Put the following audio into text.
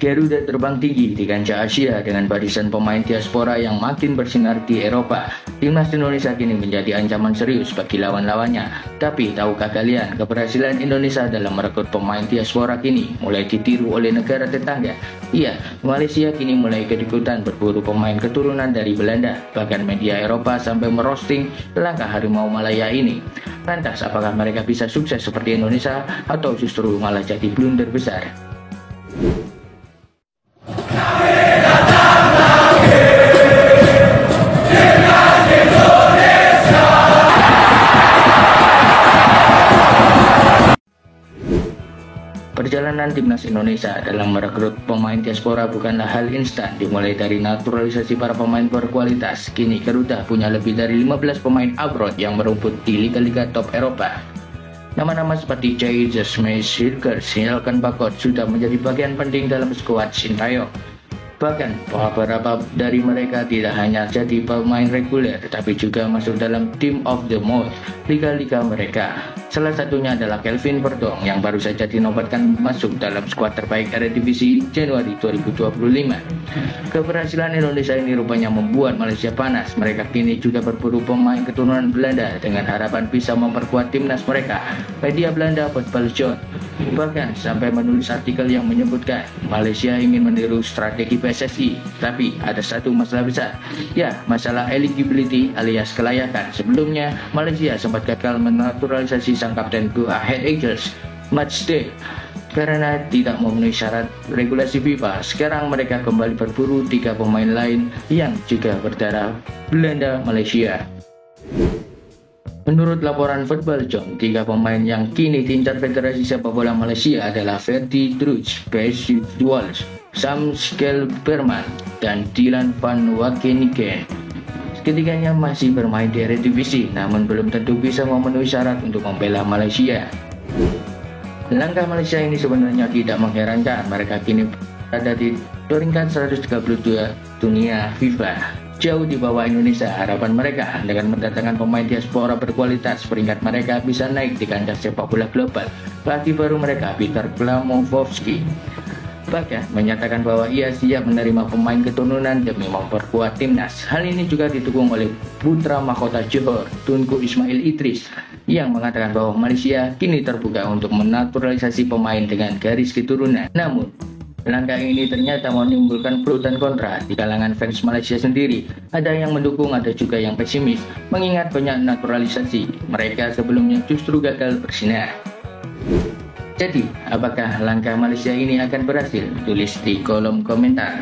Garuda terbang tinggi di kancah Asia dengan barisan pemain diaspora yang makin bersinar di Eropa. Timnas Indonesia kini menjadi ancaman serius bagi lawan-lawannya. Tapi tahukah kalian keberhasilan Indonesia dalam merekrut pemain diaspora kini mulai ditiru oleh negara tetangga? Iya, Malaysia kini mulai ikut-ikutan berburu pemain keturunan dari Belanda. Bahkan media Eropa sampai merosting langkah Harimau Malaya ini. Lantas, apakah mereka bisa sukses seperti Indonesia atau justru malah jadi blunder besar? Perjalanan timnas Indonesia dalam merekrut pemain diaspora bukanlah hal instan. Dimulai dari naturalisasi para pemain berkualitas, kini Garuda punya lebih dari 15 pemain abroad yang merumput di liga-liga top Eropa. Nama-nama seperti Jay, Jasmine, Shirker, Silkan Bakot sudah menjadi bagian penting dalam skuad Sintayong. Bahkan beberapa dari mereka tidak hanya jadi pemain reguler, tetapi juga masuk dalam team of the month liga-liga mereka. Salah satunya adalah Kelvin Verdong yang baru saja dinobatkan masuk dalam skuad terbaik Eredivisie Januari 2025. Keberhasilan Indonesia ini rupanya membuat Malaysia panas. Mereka kini juga berburu pemain keturunan Belanda dengan harapan bisa memperkuat timnas mereka. Media Belanda Football Zone bahkan sampai menulis artikel yang menyebutkan Malaysia ingin meniru strategi PSSI. Tapi ada satu masalah besar, ya masalah eligibility alias kelayakan. Sebelumnya Malaysia sempat gagal menaturalisasi sang kapten Go Ahead Eagles, Matchday, karena tidak memenuhi syarat regulasi FIFA. Sekarang mereka kembali berburu 3 pemain lain yang juga berdarah Belanda Malaysia. Menurut laporan Football Zone, 3 pemain yang kini diincar Federasi Sepak Bola Malaysia adalah Ferdi Druij, Basie Walsh, Sam Skelberman, dan Dylan van Wakeniken. Ketiganya masih bermain di Eredivisie, namun belum tentu bisa memenuhi syarat untuk membela Malaysia. Langkah Malaysia ini sebenarnya tidak mengherankan. Mereka kini berada di peringkat 132 dunia FIFA, jauh di bawah Indonesia. Harapan mereka dengan mendatangkan pemain diaspora berkualitas, peringkat mereka bisa naik di kancah sepak bola global. Pelatih baru mereka, Peter Klamowski, bahkan menyatakan bahwa ia siap menerima pemain keturunan demi memperkuat timnas. Hal ini juga didukung oleh putra mahkota Johor, Tunku Ismail Idris, yang mengatakan bahwa Malaysia kini terbuka untuk menaturalisasi pemain dengan garis keturunan. Namun, langkah ini ternyata menimbulkan pro dan kontra di kalangan fans Malaysia sendiri. Ada yang mendukung, ada juga yang pesimis, mengingat banyak naturalisasi mereka sebelumnya justru gagal bersinar. Jadi, apakah langkah Malaysia ini akan berhasil? Tulis di kolom komentar.